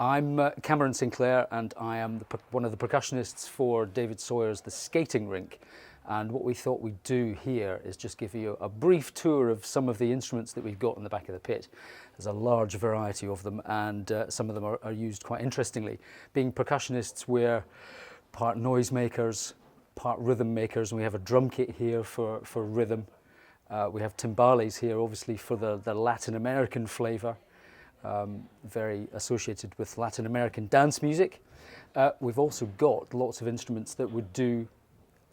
I'm Cameron Sinclair, and I am one of the percussionists for David Sawyer's The Skating Rink. And what we thought we'd do here is just give you a brief tour of some of the instruments that we've got in the back of the pit. There's a large variety of them, and some of them are used quite interestingly. Being percussionists, we're part noisemakers, part rhythm makers, and we have a drum kit here for rhythm. We have timbales here, obviously, for the Latin American flavour. Very associated with Latin American dance music. We've also got lots of instruments that would do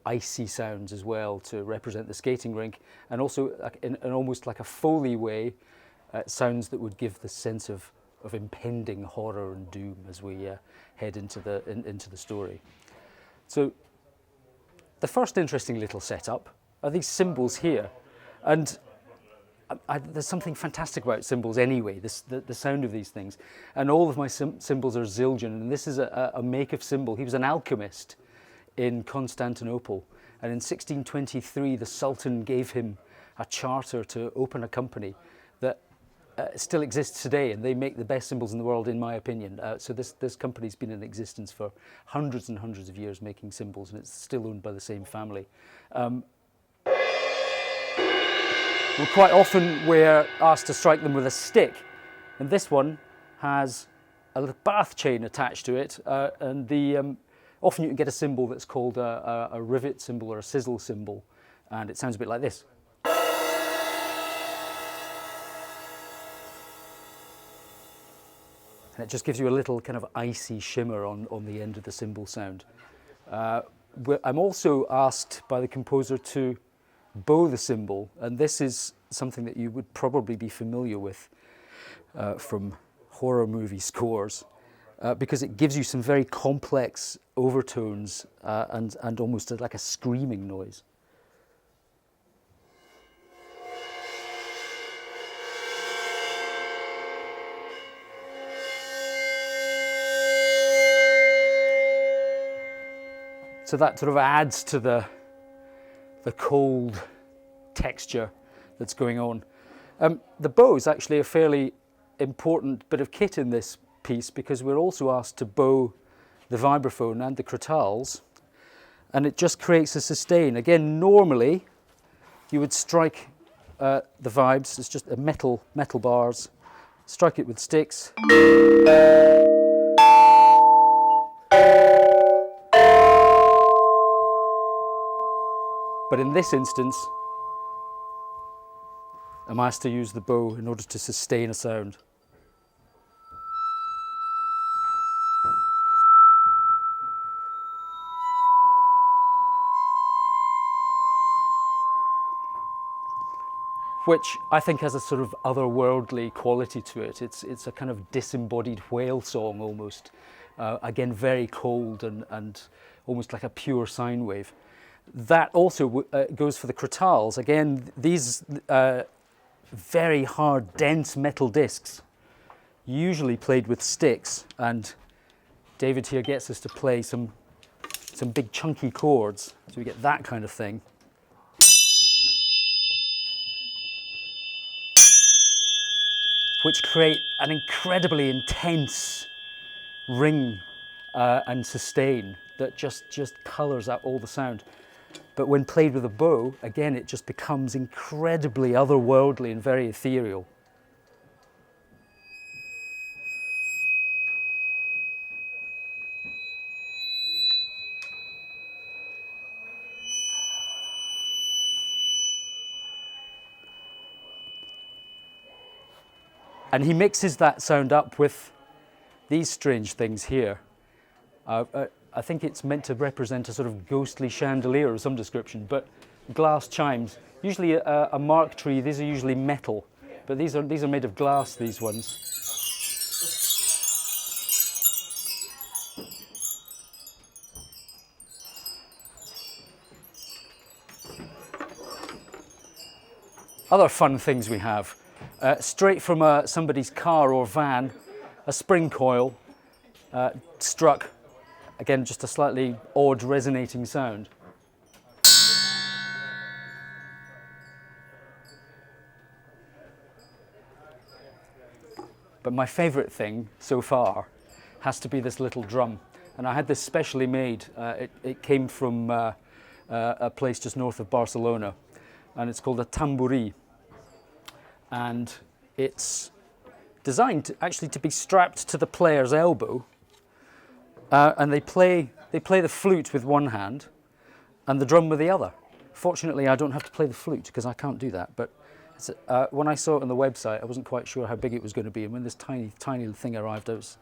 icy sounds as well to represent the skating rink, and also in almost like a Foley way, sounds that would give the sense of impending horror and doom as we head into the story. So the first interesting little setup are these cymbals here, and there's something fantastic about cymbals anyway, the sound of these things. And all of my cymbals are Zildjian, and this is a make of cymbal. He was an alchemist in Constantinople, and in 1623 the Sultan gave him a charter to open a company that still exists today, and they make the best cymbals in the world, in my opinion. So this company's been in existence for hundreds and hundreds of years making cymbals, and it's still owned by the same family. Quite often we're asked to strike them with a stick, and this one has a little bath chain attached to it, and often you can get a cymbal that's called a rivet cymbal or a sizzle cymbal, and it sounds a bit like this. And it just gives you a little kind of icy shimmer on the end of the cymbal sound. I'm also asked by the composer to bow the cymbal, and this is something that you would probably be familiar with from horror movie scores, because it gives you some very complex overtones and almost like a screaming noise. So that sort of adds to the cold texture that's going on. The bow is actually a fairly important bit of kit in this piece, because we're also asked to bow the vibraphone and the crotales, and it just creates a sustain. Again, normally you would strike the vibes, it's just a metal bars, strike it with sticks. But in this instance, I'm asked to use the bow in order to sustain a sound. Which I think has a sort of otherworldly quality to it. It's a kind of disembodied whale song almost. Again, very cold and almost like a pure sine wave. That also goes for the crotales. Again, these very hard, dense metal discs, usually played with sticks, and David here gets us to play some big chunky chords, so we get that kind of thing. Which create an incredibly intense ring and sustain that just colours out all the sound. But when played with a bow, again, it just becomes incredibly otherworldly and very ethereal. And he mixes that sound up with these strange things here. I think it's meant to represent a sort of ghostly chandelier of some description, but glass chimes. Usually a mark tree, these are usually metal, but these are made of glass, these ones. Other fun things we have. Straight from somebody's car or van, a spring coil struck. Again, just a slightly odd resonating sound. But my favourite thing so far has to be this little drum. And I had this specially made. It came from a place just north of Barcelona, and it's called a tamborí. And it's designed actually to be strapped to the player's elbow, and they play the flute with one hand and the drum with the other. Fortunately, I don't have to play the flute because I can't do that. But when I saw it on the website, I wasn't quite sure how big it was going to be. And when this tiny thing arrived, it was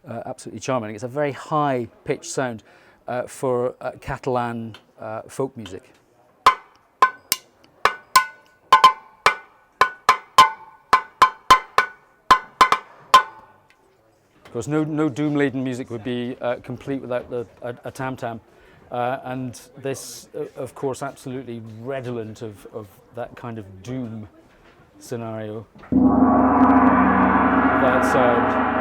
absolutely charming. It's a very high-pitched sound for Catalan folk music. Of course, no doom-laden music would be complete without a tam-tam. And this, of course, absolutely redolent of that kind of doom scenario. That sound.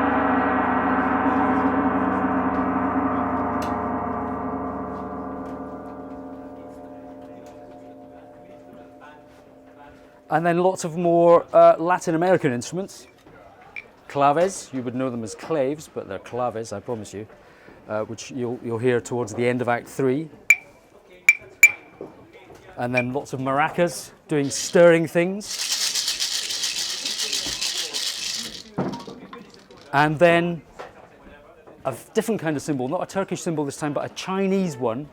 And then lots of more Latin American instruments. Claves, you would know them as claves, but they're claves, I promise you, which you'll hear towards the end of Act 3. And then lots of maracas doing stirring things. And then a different kind of cymbal, not a Turkish cymbal this time, but a Chinese one.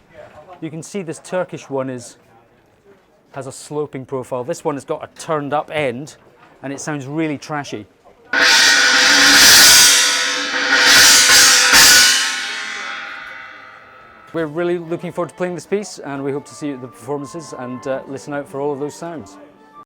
You can see this Turkish one has a sloping profile. This one has got a turned up end, and it sounds really trashy. We're really looking forward to playing this piece, and we hope to see you at the performances and listen out for all of those sounds.